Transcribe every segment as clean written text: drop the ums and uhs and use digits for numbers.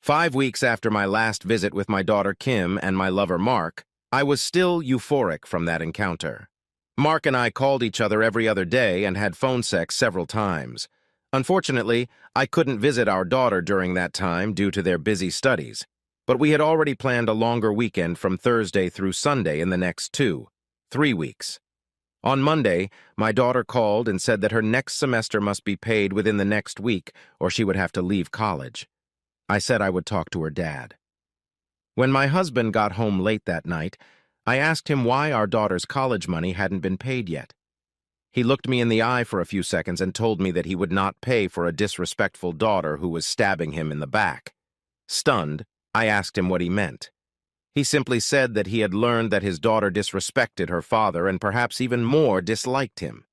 5 weeks after my last visit with my daughter Kim and my lover Mark, I was still euphoric from that encounter. Mark and I called each other every other day and had phone sex several times. Unfortunately, I couldn't visit our daughter during that time due to their busy studies, but we had already planned a longer weekend from Thursday through Sunday in the next 3 weeks. On Monday, my daughter called and said that her next semester must be paid within the next week or she would have to leave college. I said I would talk to her dad. When my husband got home late that night, I asked him why our daughter's college money hadn't been paid yet. He looked me in the eye for a few seconds and told me that he would not pay for a disrespectful daughter who was stabbing him in the back. Stunned, I asked him what he meant. He simply said that he had learned that his daughter disrespected her father and perhaps even more disliked him.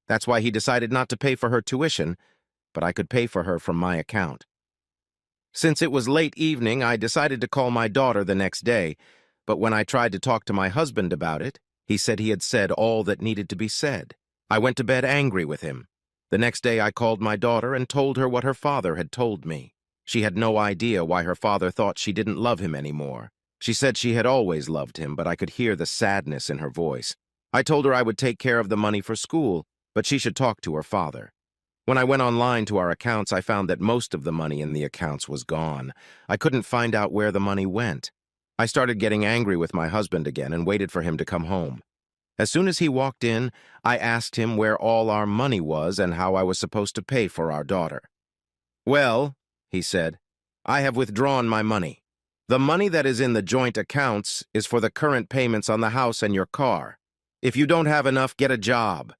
That's why he decided not to pay for her tuition, but I could pay for her from my account. Since it was late evening, I decided to call my daughter the next day, but when I tried to talk to my husband about it, he said he had said all that needed to be said. I went to bed angry with him. The next day I called my daughter and told her what her father had told me. She had no idea why her father thought she didn't love him anymore. She said she had always loved him, but I could hear the sadness in her voice. I told her I would take care of the money for school, but she should talk to her father. When I went online to our accounts, I found that most of the money in the accounts was gone. I couldn't find out where the money went. I started getting angry with my husband again and waited for him to come home. As soon as he walked in, I asked him where all our money was and how I was supposed to pay for our daughter. "Well," he said, "I have withdrawn my money. The money that is in the joint accounts is for the current payments on the house and your car. If you don't have enough, get a job.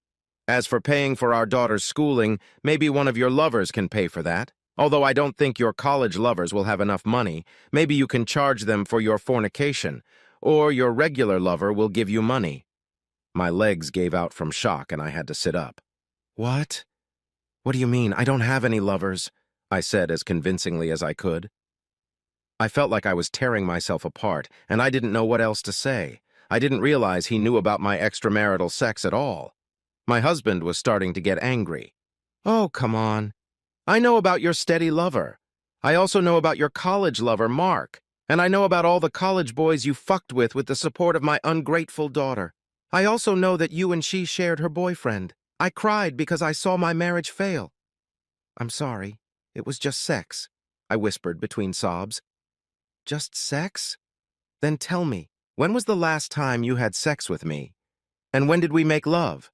As for paying for our daughter's schooling, maybe one of your lovers can pay for that. Although I don't think your college lovers will have enough money, maybe you can charge them for your fornication, or your regular lover will give you money." My legs gave out from shock and I had to sit up. "What? What do you mean? I don't have any lovers," I said as convincingly as I could. I felt like I was tearing myself apart, and I didn't know what else to say. I didn't realize he knew about my extramarital sex at all. My husband was starting to get angry. "Oh, come on. I know about your steady lover. I also know about your college lover, Mark, and I know about all the college boys you fucked with the support of my ungrateful daughter. I also know that you and she shared her boyfriend. I cried because I saw my marriage fail." "I'm sorry. It was just sex," I whispered between sobs. "Just sex? Then tell me, when was the last time you had sex with me? And when did we make love?"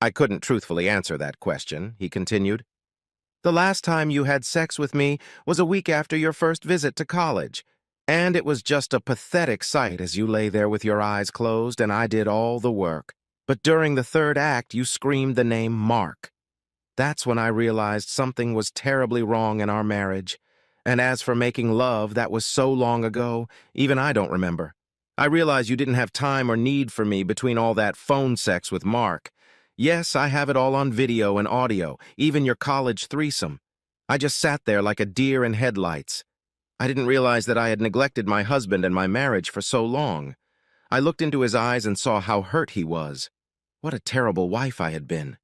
I couldn't truthfully answer that question, he continued. "The last time you had sex with me was a week after your first visit to college, and it was just a pathetic sight as you lay there with your eyes closed and I did all the work. But during the third act, you screamed the name Mark. That's when I realized something was terribly wrong in our marriage. And as for making love, that was so long ago, even I don't remember. I realized you didn't have time or need for me between all that phone sex with Mark. Yes, I have it all on video and audio, even your college threesome. I just sat there like a deer in headlights. I didn't realize that I had neglected my husband and my marriage for so long. I looked into his eyes and saw how hurt he was. What a terrible wife I had been.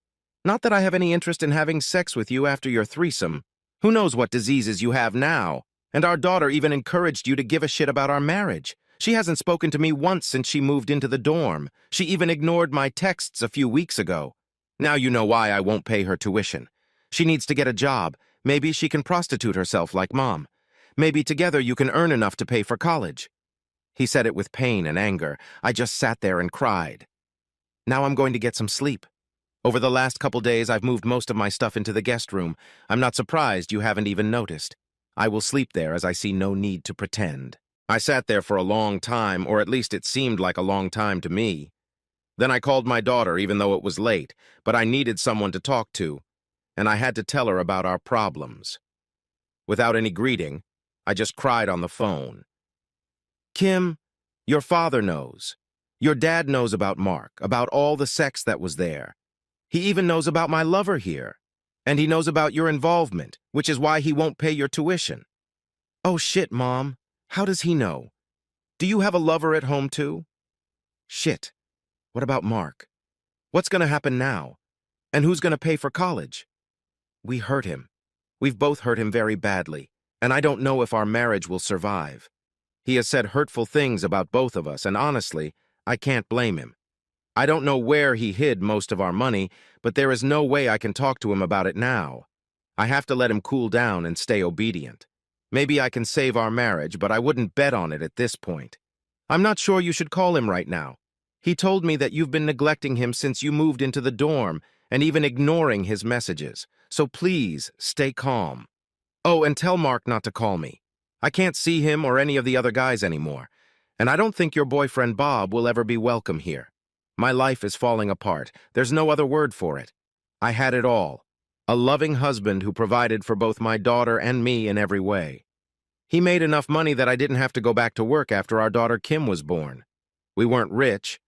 Not that I have any interest in having sex with you after your threesome. Who knows what diseases you have now? And our daughter even encouraged you to give a shit about our marriage. She hasn't spoken to me once since she moved into the dorm. She even ignored my texts a few weeks ago. Now you know why I won't pay her tuition. She needs to get a job. Maybe she can prostitute herself like Mom. Maybe together you can earn enough to pay for college." He said it with pain and anger. I just sat there and cried. Now I'm going to get some sleep. Over the last couple days, I've moved most of my stuff into the guest room. I'm not surprised you haven't even noticed. I will sleep there as I see no need to pretend. I sat there for a long time, or at least it seemed like a long time to me. Then I called my daughter, even though it was late, but I needed someone to talk to, and I had to tell her about our problems. Without any greeting, I just cried on the phone. "Kim, your father knows. Your dad knows about Mark, about all the sex that was there. He even knows about my lover here. And he knows about your involvement, which is why he won't pay your tuition." "Oh shit, Mom. How does he know? Do you have a lover at home too?" "Shit. What about Mark? What's going to happen now? And who's going to pay for college?" "We hurt him. We've both hurt him very badly. and I don't know if our marriage will survive. He has said hurtful things about both of us, and honestly, I can't blame him. I don't know where he hid most of our money, but there is no way I can talk to him about it now. I have to let him cool down and stay obedient. Maybe I can save our marriage, but I wouldn't bet on it at this point. I'm not sure you should call him right now. He told me that you've been neglecting him since you moved into the dorm and even ignoring his messages. So please, stay calm. Oh, and tell Mark not to call me. I can't see him or any of the other guys anymore, and I don't think your boyfriend Bob will ever be welcome here. My life is falling apart. There's no other word for it. I had it all. A loving husband who provided for both my daughter and me in every way. He made enough money that I didn't have to go back to work after our daughter Kim was born. We weren't rich,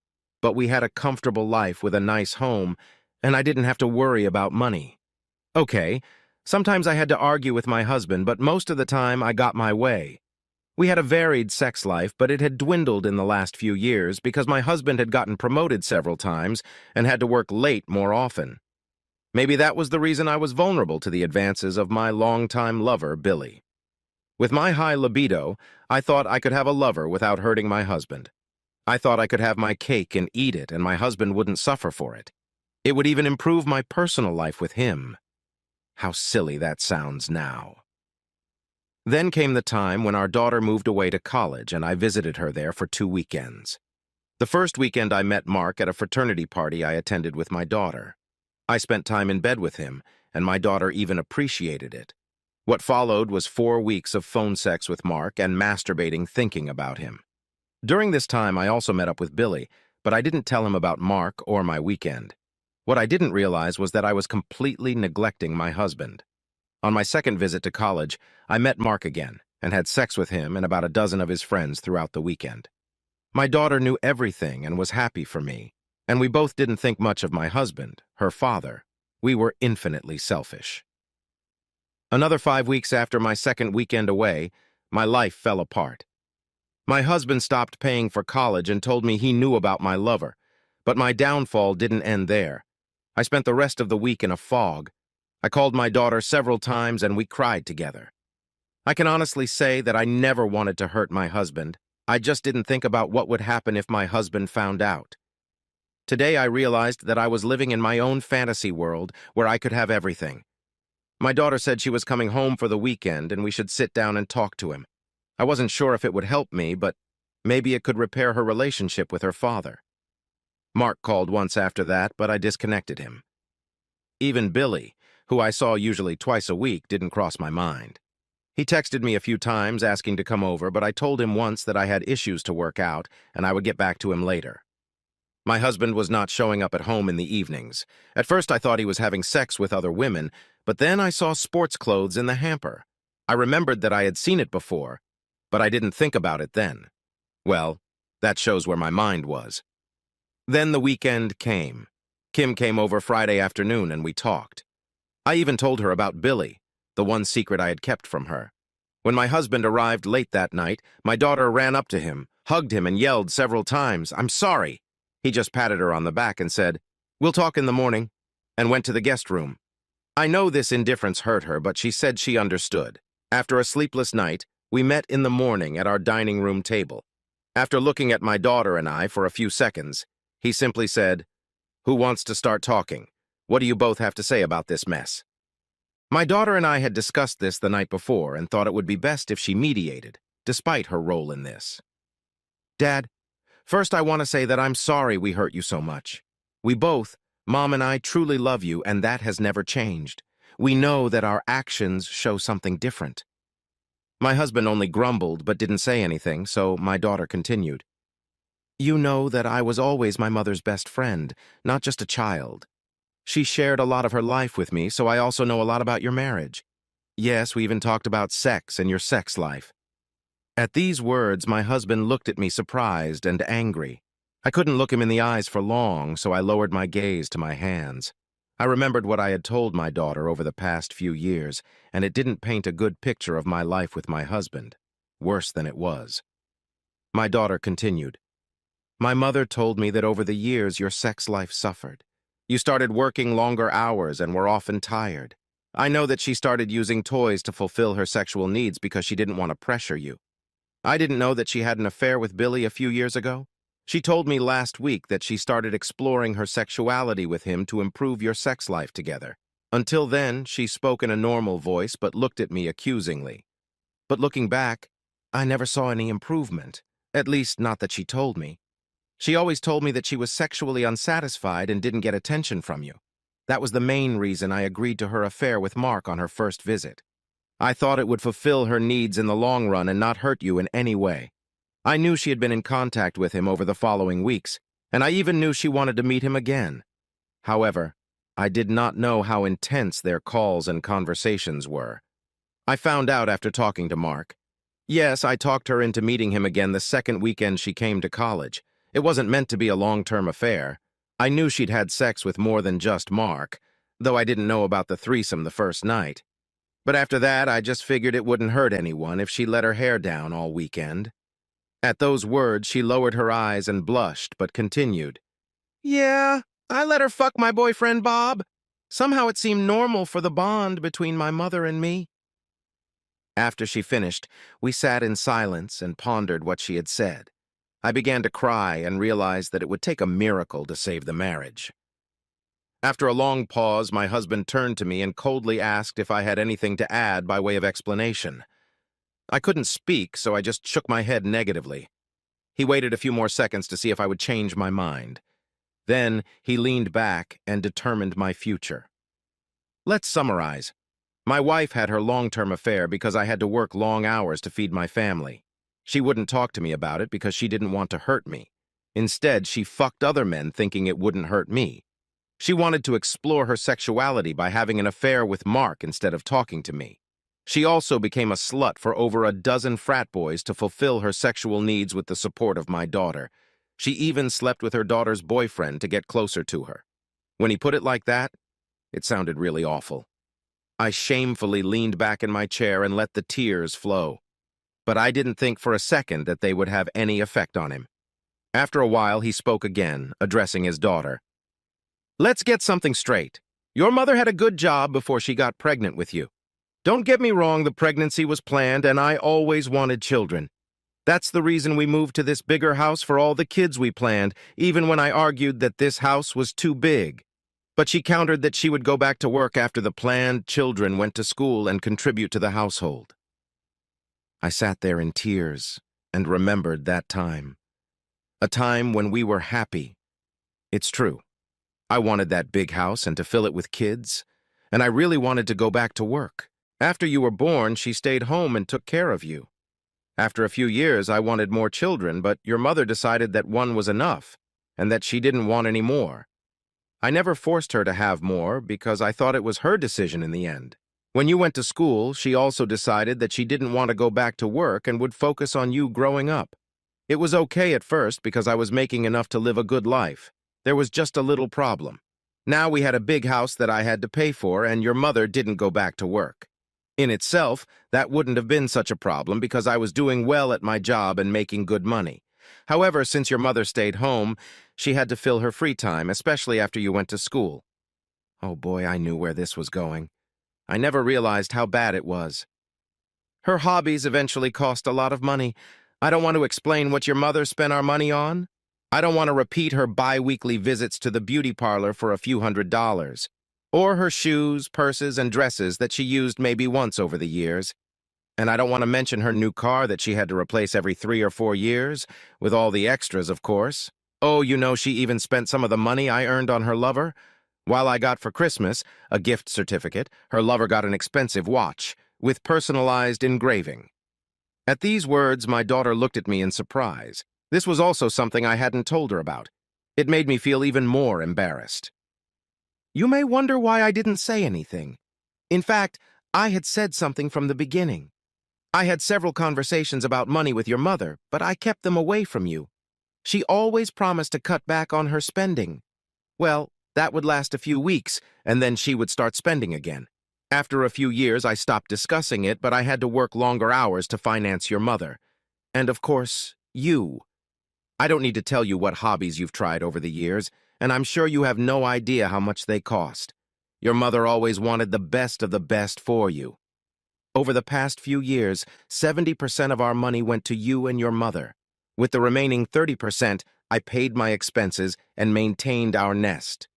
but we had a comfortable life with a nice home, and I didn't have to worry about money. Okay, sometimes I had to argue with my husband, but most of the time I got my way. We had a varied sex life, but it had dwindled in the last few years because my husband had gotten promoted several times and had to work late more often. Maybe that was the reason I was vulnerable to the advances of my longtime lover, Billy. With my high libido, I thought I could have a lover without hurting my husband. I thought I could have my cake and eat it, and my husband wouldn't suffer for it. It would even improve my personal life with him. How silly that sounds now. Then came the time when our daughter moved away to college, and I visited her there for 2 weekends. The first weekend I met Mark at a fraternity party I attended with my daughter. I spent time in bed with him, and my daughter even appreciated it. What followed was 4 weeks of phone sex with Mark and masturbating thinking about him. During this time, I also met up with Billy, but I didn't tell him about Mark or my weekend. What I didn't realize was that I was completely neglecting my husband. On my second visit to college, I met Mark again and had sex with him and about a dozen of his friends throughout the weekend. My daughter knew everything and was happy for me, and we both didn't think much of my husband, her father. We were infinitely selfish. Another 5 weeks after my second weekend away, my life fell apart. My husband stopped paying for college and told me he knew about my lover, but my downfall didn't end there. I spent the rest of the week in a fog. I called my daughter several times and we cried together. I can honestly say that I never wanted to hurt my husband. I just didn't think about what would happen if my husband found out. Today I realized that I was living in my own fantasy world where I could have everything. My daughter said she was coming home for the weekend and we should sit down and talk to him. I wasn't sure if it would help me, but maybe it could repair her relationship with her father. Mark called once after that, but I disconnected him. Even Billy, who I saw usually twice a week, didn't cross my mind. He texted me a few times asking to come over, but I told him once that I had issues to work out and I would get back to him later. My husband was not showing up at home in the evenings. At first I thought he was having sex with other women, but then I saw sports clothes in the hamper. I remembered that I had seen it before, but I didn't think about it then. Well, that shows where my mind was. Then the weekend came. Kim came over Friday afternoon and we talked. I even told her about Billy, the one secret I had kept from her. When my husband arrived late that night, my daughter ran up to him, hugged him, and yelled several times, "I'm sorry." He just patted her on the back and said, "We'll talk in the morning," and went to the guest room. I know this indifference hurt her, but she said she understood. After a sleepless night, we met in the morning at our dining room table. After looking at my daughter and I for a few seconds, he simply said, "Who wants to start talking? What do you both have to say about this mess?" My daughter and I had discussed this the night before and thought it would be best if she mediated, despite her role in this. "Dad, first I want to say that I'm sorry we hurt you so much. We both, Mom and I, truly love you, and that has never changed. We know that our actions show something different." My husband only grumbled but didn't say anything, so my daughter continued. "You know that I was always my mother's best friend, not just a child. She shared a lot of her life with me, so I also know a lot about your marriage. Yes, we even talked about sex and your sex life." At these words, my husband looked at me surprised and angry. I couldn't look him in the eyes for long, so I lowered my gaze to my hands. I remembered what I had told my daughter over the past few years, and it didn't paint a good picture of my life with my husband. Worse than it was. My daughter continued. "My mother told me that over the years your sex life suffered. You started working longer hours and were often tired. I know that she started using toys to fulfill her sexual needs because she didn't want to pressure you. I didn't know that she had an affair with Billy a few years ago. She told me last week that she started exploring her sexuality with him to improve your sex life together. Until then, she spoke in a normal voice but looked at me accusingly. But looking back, I never saw any improvement. At least, not that she told me. She always told me that she was sexually unsatisfied and didn't get attention from you. That was the main reason I agreed to her affair with Mark on her first visit. I thought it would fulfill her needs in the long run and not hurt you in any way. I knew she had been in contact with him over the following weeks, and I even knew she wanted to meet him again. However, I did not know how intense their calls and conversations were. I found out after talking to Mark. Yes, I talked her into meeting him again the second weekend she came to college. It wasn't meant to be a long-term affair. I knew she'd had sex with more than just Mark, though I didn't know about the threesome the first night. But after that, I just figured it wouldn't hurt anyone if she let her hair down all weekend. At those words, she lowered her eyes and blushed, but continued. Yeah, I let her fuck my boyfriend Bob. Somehow it seemed normal for the bond between my mother and me. After she finished, we sat in silence and pondered what she had said. I began to cry and realized that it would take a miracle to save the marriage. After a long pause, my husband turned to me and coldly asked if I had anything to add by way of explanation. I couldn't speak, so I just shook my head negatively. He waited a few more seconds to see if I would change my mind. Then he leaned back and determined my future. Let's summarize. My wife had her long-term affair because I had to work long hours to feed my family. She wouldn't talk to me about it because she didn't want to hurt me. Instead, she fucked other men thinking it wouldn't hurt me. She wanted to explore her sexuality by having an affair with Mark instead of talking to me. She also became a slut for over a dozen frat boys to fulfill her sexual needs with the support of my daughter. She even slept with her daughter's boyfriend to get closer to her. When he put it like that, it sounded really awful. I shamefully leaned back in my chair and let the tears flow. But I didn't think for a second that they would have any effect on him. After a while, he spoke again, addressing his daughter. Let's get something straight. Your mother had a good job before she got pregnant with you. Don't get me wrong, the pregnancy was planned and I always wanted children. That's the reason we moved to this bigger house for all the kids we planned, even when I argued that this house was too big. But she countered that she would go back to work after the planned children went to school and contribute to the household. I sat there in tears and remembered that time. A time when we were happy. It's true. I wanted that big house and to fill it with kids, and I really wanted to go back to work. After you were born, she stayed home and took care of you. After a few years, I wanted more children, but your mother decided that one was enough, and that she didn't want any more. I never forced her to have more because I thought it was her decision in the end. When you went to school, she also decided that she didn't want to go back to work and would focus on you growing up. It was okay at first because I was making enough to live a good life. There was just a little problem. Now we had a big house that I had to pay for, and your mother didn't go back to work. In itself, that wouldn't have been such a problem because I was doing well at my job and making good money. However, since your mother stayed home, she had to fill her free time, especially after you went to school. Oh boy, I knew where this was going. I never realized how bad it was. Her hobbies eventually cost a lot of money. I don't want to explain what your mother spent our money on. I don't want to repeat her bi-weekly visits to the beauty parlor for a few $100s. Or her shoes, purses, and dresses that she used maybe once over the years. And I don't want to mention her new car that she had to replace every 3 or 4 years, with all the extras, of course. Oh, you know, she even spent some of the money I earned on her lover. While I got for Christmas a gift certificate, her lover got an expensive watch, with personalized engraving. At these words, my daughter looked at me in surprise. This was also something I hadn't told her about. It made me feel even more embarrassed. You may wonder why I didn't say anything. In fact, I had said something from the beginning. I had several conversations about money with your mother, but I kept them away from you. She always promised to cut back on her spending. Well, that would last a few weeks, and then she would start spending again. After a few years, I stopped discussing it, but I had to work longer hours to finance your mother. And of course, you. I don't need to tell you what hobbies you've tried over the years, and I'm sure you have no idea how much they cost. Your mother always wanted the best of the best for you. Over the past few years, 70% of our money went to you and your mother. With the remaining 30%, I paid my expenses and maintained our nest.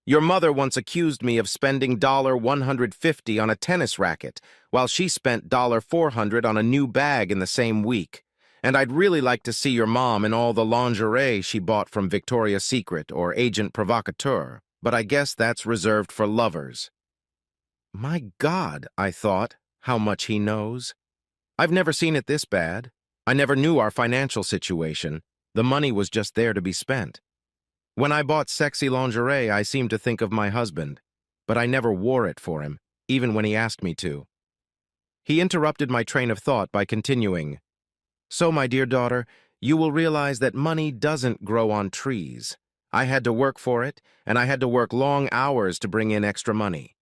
Your mother once accused me of spending $150 on a tennis racket, while she spent $400 on a new bag in the same week. And I'd really like to see your mom in all the lingerie she bought from Victoria's Secret or Agent Provocateur, but I guess that's reserved for lovers. My God, I thought, how much he knows. I've never seen it this bad. I never knew our financial situation. The money was just there to be spent. When I bought sexy lingerie, I seemed to think of my husband, but I never wore it for him, even when he asked me to. He interrupted my train of thought by continuing, "So, my dear daughter, you will realize that money doesn't grow on trees. I had to work for it, and I had to work long hours to bring in extra money.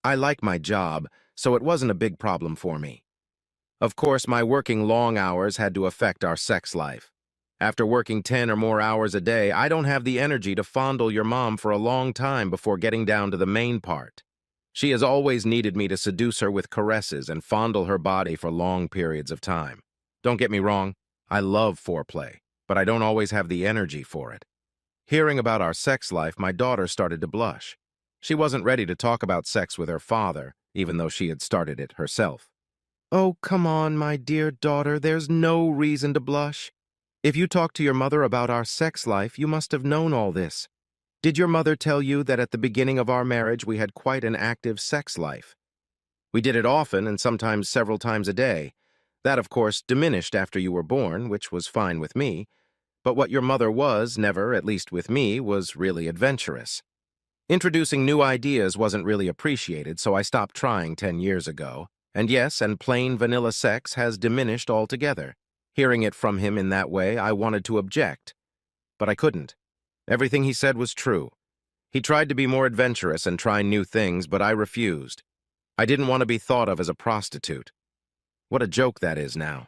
I like my job, so it wasn't a big problem for me. Of course, my working long hours had to affect our sex life. After working 10 or more hours a day, I don't have the energy to fondle your mom for a long time before getting down to the main part. She has always needed me to seduce her with caresses and fondle her body for long periods of time. Don't get me wrong, I love foreplay, but I don't always have the energy for it." Hearing about our sex life, my daughter started to blush. She wasn't ready to talk about sex with her father, even though she had started it herself. "Oh, come on, my dear daughter, there's no reason to blush. If you talked to your mother about our sex life, you must have known all this. Did your mother tell you that at the beginning of our marriage we had quite an active sex life? We did it often and sometimes several times a day. That, of course, diminished after you were born, which was fine with me. But what your mother was never, at least with me, was really adventurous. Introducing new ideas wasn't really appreciated, so I stopped trying 10 years ago. And yes, and plain vanilla sex has diminished altogether. Hearing it from him in that way, I wanted to object. But I couldn't. Everything he said was true. He tried to be more adventurous and try new things, but I refused. I didn't want to be thought of as a prostitute. What a joke that is now.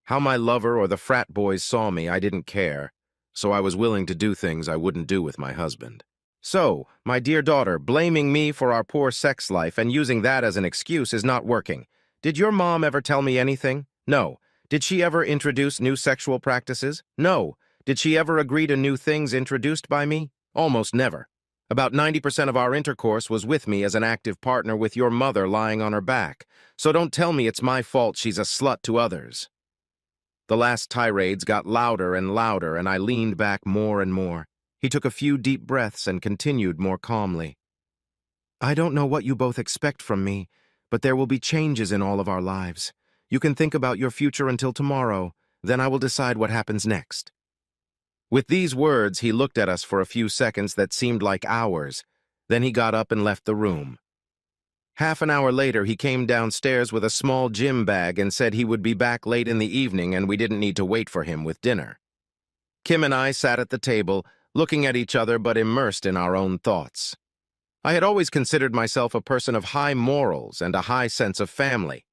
How my lover or the frat boys saw me, I didn't care, so I was willing to do things I wouldn't do with my husband. So, my dear daughter, blaming me for our poor sex life and using that as an excuse is not working. Did your mom ever tell me anything? No. Did she ever introduce new sexual practices? No. Did she ever agree to new things introduced by me? Almost never. About 90% of our intercourse was with me as an active partner with your mother lying on her back, so don't tell me it's my fault she's a slut to others." The last tirades got louder and louder, and I leaned back more and more. He took a few deep breaths and continued more calmly. "I don't know what you both expect from me, but there will be changes in all of our lives. You can think about your future until tomorrow, then I will decide what happens next." With these words, he looked at us for a few seconds that seemed like hours. Then he got up and left the room. Half an hour later, he came downstairs with a small gym bag and said he would be back late in the evening and we didn't need to wait for him with dinner. Kim and I sat at the table, looking at each other but immersed in our own thoughts. I had always considered myself a person of high morals and a high sense of family.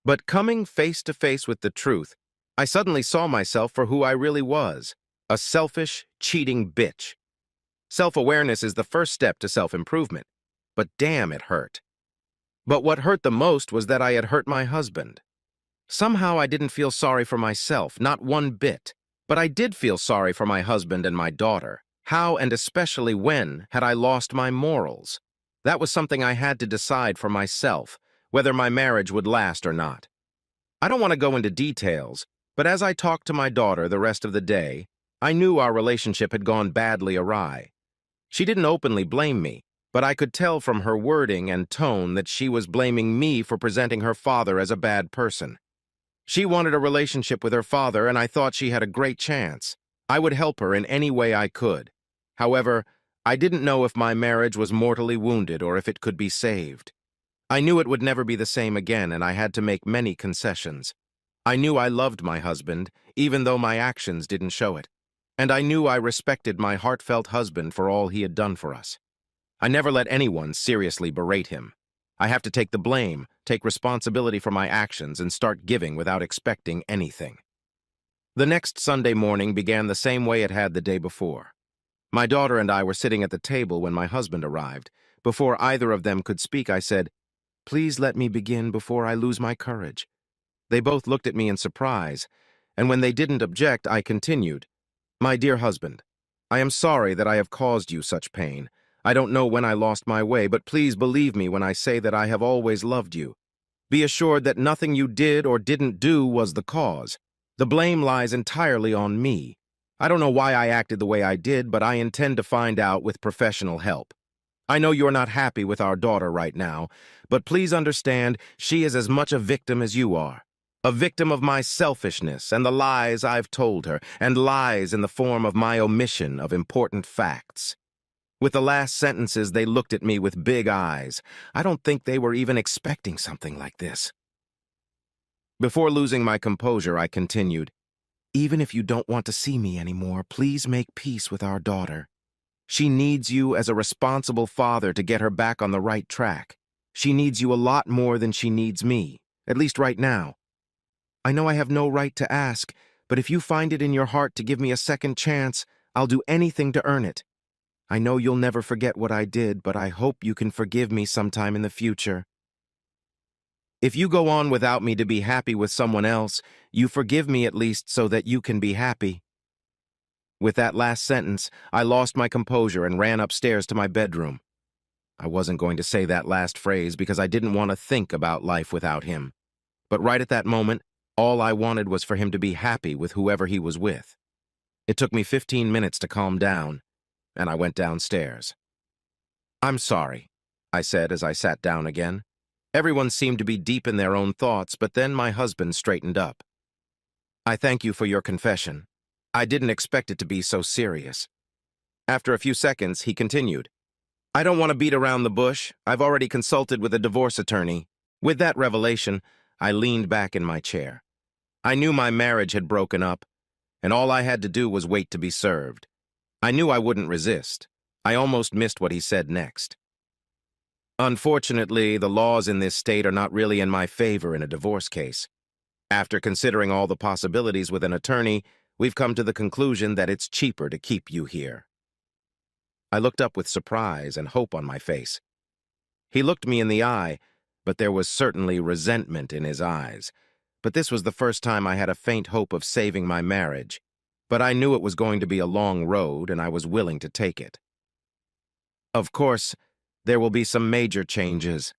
But coming face to face with the truth, I suddenly saw myself for who I really was. A selfish, cheating bitch. Self-awareness is the first step to self-improvement, but damn, it hurt. But what hurt the most was that I had hurt my husband. Somehow I didn't feel sorry for myself, not one bit, but I did feel sorry for my husband and my daughter. How and especially when had I lost my morals? That was something I had to decide for myself, whether my marriage would last or not. I don't want to go into details, but as I talked to my daughter the rest of the day, I knew our relationship had gone badly awry. She didn't openly blame me, but I could tell from her wording and tone that she was blaming me for presenting her father as a bad person. She wanted a relationship with her father, and I thought she had a great chance. I would help her in any way I could. However, I didn't know if my marriage was mortally wounded or if it could be saved. I knew it would never be the same again, and I had to make many concessions. I knew I loved my husband, even though my actions didn't show it. And I knew I respected my heartfelt husband for all he had done for us. I never let anyone seriously berate him. I have to take the blame, take responsibility for my actions, and start giving without expecting anything. The next Sunday morning began the same way it had the day before. My daughter and I were sitting at the table when my husband arrived, Before either of them could speak, I said, "Please let me begin before I lose my courage." They both looked at me in surprise, and when they didn't object, I continued, "My dear husband, I am sorry that I have caused you such pain. I don't know when I lost my way, but please believe me when I say that I have always loved you. Be assured that nothing you did or didn't do was the cause. The blame lies entirely on me. I don't know why I acted the way I did, but I intend to find out with professional help. I know you're not happy with our daughter right now, but please understand she is as much a victim as you are. A victim of my selfishness and the lies I've told her, and lies in the form of my omission of important facts." With the last sentences, they looked at me with big eyes. I don't think they were even expecting something like this. Before losing my composure, I continued, "Even if you don't want to see me anymore, please make peace with our daughter. She needs you as a responsible father to get her back on the right track. She needs you a lot more than she needs me, at least right now. I know I have no right to ask, but if you find it in your heart to give me a second chance, I'll do anything to earn it. I know you'll never forget what I did, but I hope you can forgive me sometime in the future. If you go on without me to be happy with someone else, you forgive me at least so that you can be happy." With that last sentence, I lost my composure and ran upstairs to my bedroom. I wasn't going to say that last phrase because I didn't want to think about life without him. But right at that moment, all I wanted was for him to be happy with whoever he was with. It took me 15 minutes to calm down, and I went downstairs. "I'm sorry," I said as I sat down again. Everyone seemed to be deep in their own thoughts, but then my husband straightened up. "I thank you for your confession. I didn't expect it to be so serious." After a few seconds, he continued, "I don't want to beat around the bush. I've already consulted with a divorce attorney." With that revelation, I leaned back in my chair. I knew my marriage had broken up, and all I had to do was wait to be served. I knew I wouldn't resist. I almost missed what he said next. "Unfortunately, the laws in this state are not really in my favor in a divorce case. After considering all the possibilities with an attorney, we've come to the conclusion that it's cheaper to keep you here." I looked up with surprise and hope on my face. He looked me in the eye, but there was certainly resentment in his eyes. But this was the first time I had a faint hope of saving my marriage. But I knew it was going to be a long road, and I was willing to take it. "Of course, there will be some major changes.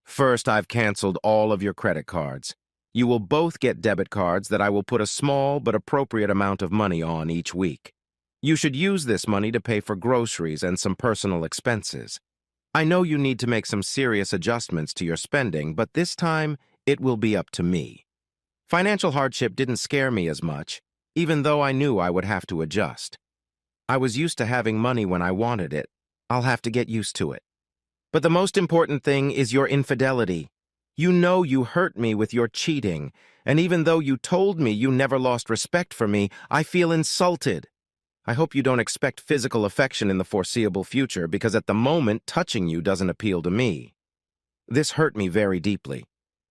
First, I've canceled all of your credit cards. You will both get debit cards that I will put a small but appropriate amount of money on each week. You should use this money to pay for groceries and some personal expenses. I know you need to make some serious adjustments to your spending, but this time it will be up to me. Financial hardship didn't scare me as much, even though I knew I would have to adjust. I was used to having money when I wanted it. I'll have to get used to it. But the most important thing is your infidelity. You know you hurt me with your cheating, and even though you told me you never lost respect for me, I feel insulted. I hope you don't expect physical affection in the foreseeable future, because at the moment, touching you doesn't appeal to me. This hurt me very deeply.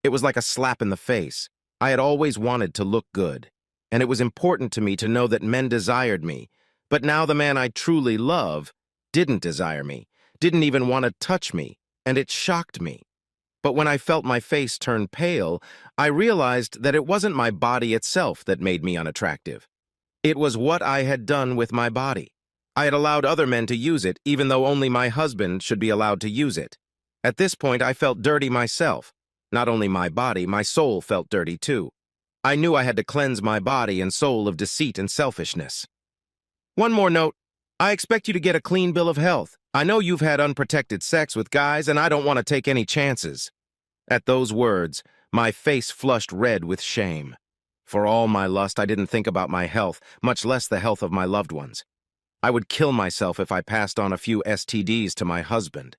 It was like a slap in the face. I had always wanted to look good, and it was important to me to know that men desired me. But now the man I truly love didn't desire me, didn't even want to touch me, and it shocked me. But when I felt my face turn pale, I realized that it wasn't my body itself that made me unattractive. It was what I had done with my body. I had allowed other men to use it, even though only my husband should be allowed to use it. At this point, I felt dirty myself. Not only my body, my soul felt dirty too. I knew I had to cleanse my body and soul of deceit and selfishness. One more note. I expect you to get a clean bill of health. I know you've had unprotected sex with guys, and I don't want to take any chances. At those words, my face flushed red with shame. For all my lust, I didn't think about my health, much less the health of my loved ones. I would kill myself if I passed on a few STDs to my husband.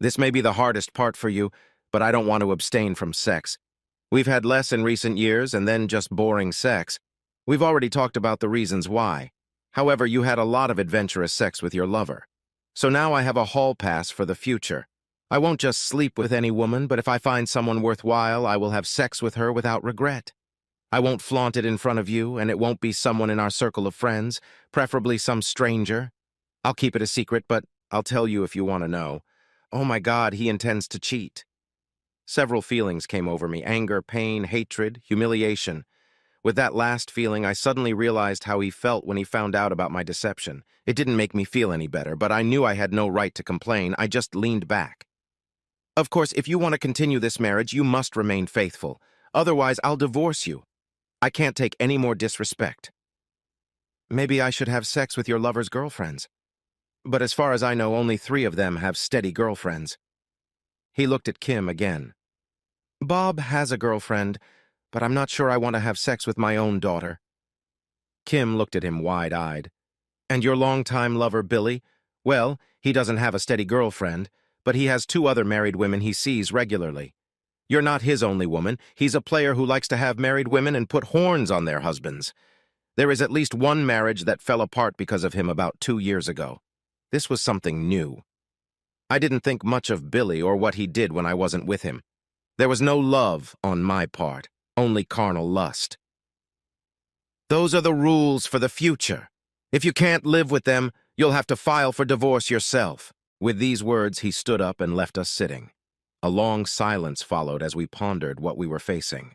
This may be the hardest part for you, but I don't want to abstain from sex. We've had less in recent years and then just boring sex. We've already talked about the reasons why. However, you had a lot of adventurous sex with your lover. So now I have a hall pass for the future. I won't just sleep with any woman, but if I find someone worthwhile, I will have sex with her without regret. I won't flaunt it in front of you, and it won't be someone in our circle of friends, preferably some stranger. I'll keep it a secret, but I'll tell you if you want to know. Oh my God, he intends to cheat. Several feelings came over me: anger, pain, hatred, humiliation. With that last feeling, I suddenly realized how he felt when he found out about my deception. It didn't make me feel any better, but I knew I had no right to complain. I just leaned back. Of course, if you want to continue this marriage, you must remain faithful. Otherwise, I'll divorce you. I can't take any more disrespect. Maybe I should have sex with your lover's girlfriends. But as far as I know, only 3 of them have steady girlfriends. He looked at Kim again. Bob has a girlfriend, but I'm not sure I want to have sex with my own daughter. Kim looked at him wide-eyed. And your longtime lover, Billy? Well, he doesn't have a steady girlfriend, but he has 2 other married women he sees regularly. You're not his only woman. He's a player who likes to have married women and put horns on their husbands. There is at least one marriage that fell apart because of him about 2 years ago. This was something new. I didn't think much of Billy or what he did when I wasn't with him. There was no love on my part, only carnal lust. Those are the rules for the future. If you can't live with them, you'll have to file for divorce yourself. With these words, he stood up and left us sitting. A long silence followed as we pondered what we were facing.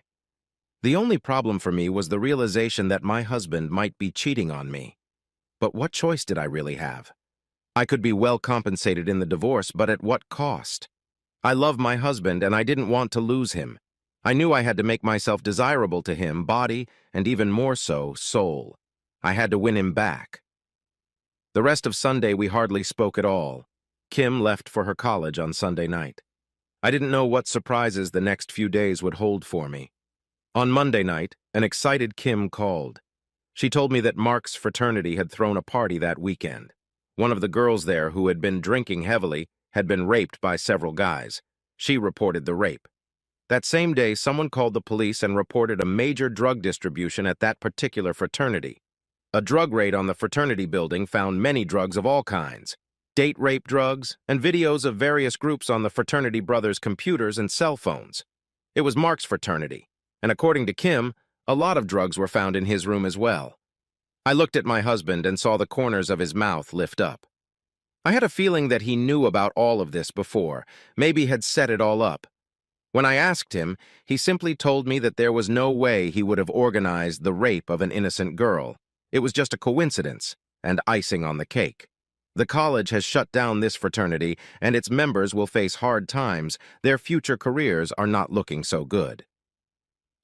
The only problem for me was the realization that my husband might be cheating on me. But what choice did I really have? I could be well compensated in the divorce, but at what cost? I love my husband, and I didn't want to lose him. I knew I had to make myself desirable to him, body, and even more so, soul. I had to win him back. The rest of Sunday, we hardly spoke at all. Kim left for her college on Sunday night. I didn't know what surprises the next few days would hold for me. On Monday night, an excited Kim called. She told me that Mark's fraternity had thrown a party that weekend. One of the girls there, who had been drinking heavily, had been raped by several guys. She reported the rape. That same day, someone called the police and reported a major drug distribution at that particular fraternity. A drug raid on the fraternity building found many drugs of all kinds: date rape drugs, and videos of various groups on the fraternity brothers' computers and cell phones. It was Mark's fraternity, and according to Kim, a lot of drugs were found in his room as well. I looked at my husband and saw the corners of his mouth lift up. I had a feeling that he knew about all of this before, maybe had set it all up. When I asked him, he simply told me that there was no way he would have organized the rape of an innocent girl. It was just a coincidence, and icing on the cake. The college has shut down this fraternity, and its members will face hard times. Their future careers are not looking so good.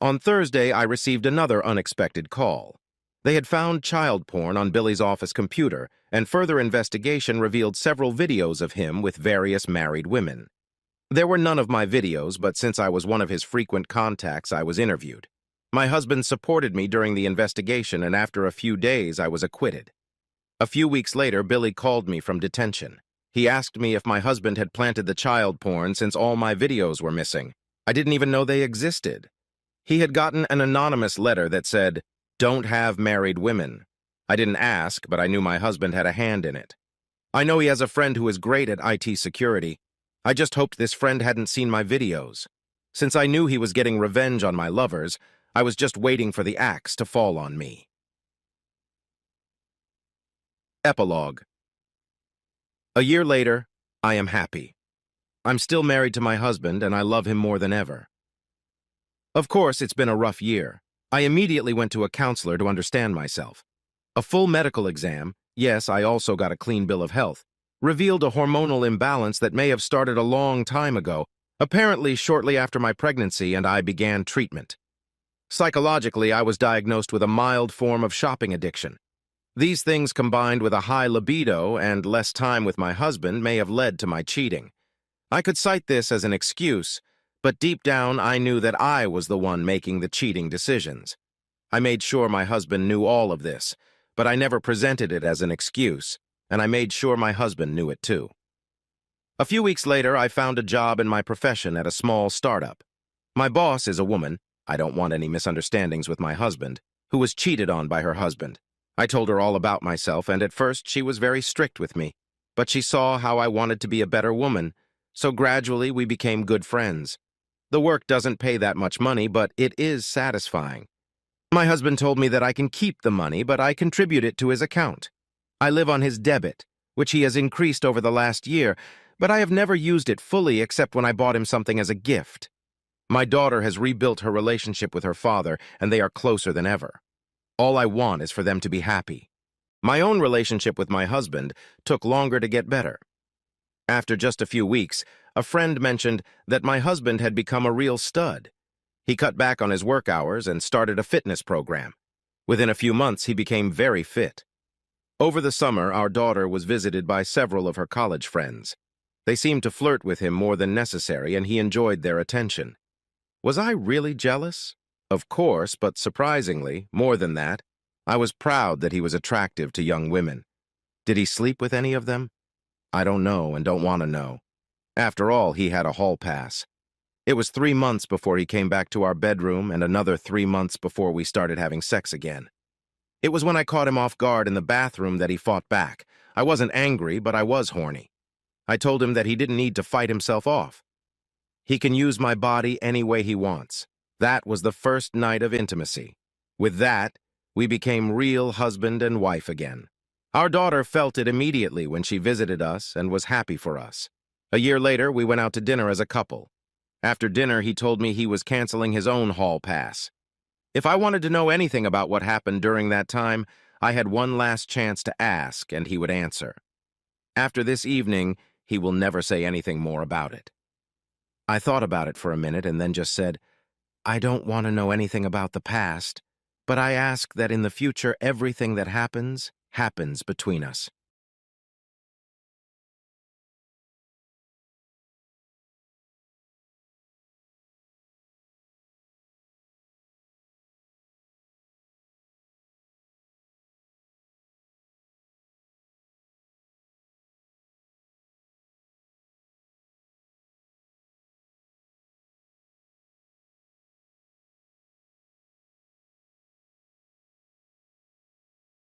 On Thursday, I received another unexpected call. They had found child porn on Billy's office computer, and further investigation revealed several videos of him with various married women. There were none of my videos, but since I was one of his frequent contacts, I was interviewed. My husband supported me during the investigation, and after a few days, I was acquitted. A few weeks later, Billy called me from detention. He asked me if my husband had planted the child porn since all my videos were missing. I didn't even know they existed. He had gotten an anonymous letter that said, "Don't have married women." I didn't ask, but I knew my husband had a hand in it. I know he has a friend who is great at IT security. I just hoped this friend hadn't seen my videos. Since I knew he was getting revenge on my lovers, I was just waiting for the axe to fall on me. Epilogue. A year later, I am happy. I'm still married to my husband, and I love him more than ever. Of course, it's been a rough year. I immediately went to a counselor to understand myself. A full medical exam, yes, I also got a clean bill of health, revealed a hormonal imbalance that may have started a long time ago, apparently shortly after my pregnancy, and I began treatment. Psychologically, I was diagnosed with a mild form of shopping addiction. These things combined with a high libido and less time with my husband may have led to my cheating. I could cite this as an excuse, but deep down I knew that I was the one making the cheating decisions. I made sure my husband knew all of this, but I never presented it as an excuse, and I made sure my husband knew it too. A few weeks later, I found a job in my profession at a small startup. My boss is a woman, I don't want any misunderstandings with my husband, who was cheated on by her husband. I told her all about myself, and at first she was very strict with me, but she saw how I wanted to be a better woman, so gradually we became good friends. The work doesn't pay that much money, but it is satisfying. My husband told me that I can keep the money, but I contribute it to his account. I live on his debit, which he has increased over the last year, but I have never used it fully except when I bought him something as a gift. My daughter has rebuilt her relationship with her father, and they are closer than ever. All I want is for them to be happy. My own relationship with my husband took longer to get better. After just a few weeks, a friend mentioned that my husband had become a real stud. He cut back on his work hours and started a fitness program. Within a few months, he became very fit. Over the summer, our daughter was visited by several of her college friends. They seemed to flirt with him more than necessary, and he enjoyed their attention. Was I really jealous? Of course, but surprisingly, more than that, I was proud that he was attractive to young women. Did he sleep with any of them? I don't know and don't want to know. After all, he had a hall pass. It was 3 months before he came back to our bedroom and another 3 months before we started having sex again. It was when I caught him off guard in the bathroom that he fought back. I wasn't angry, but I was horny. I told him that he didn't need to fight himself off. He can use my body any way he wants. That was the first night of intimacy. With that, we became real husband and wife again. Our daughter felt it immediately when she visited us and was happy for us. A year later, we went out to dinner as a couple. After dinner, he told me he was canceling his own hall pass. If I wanted to know anything about what happened during that time, I had one last chance to ask, and he would answer. After this evening, he will never say anything more about it. I thought about it for a minute and then just said, I don't want to know anything about the past, but I ask that in the future everything that happens between us.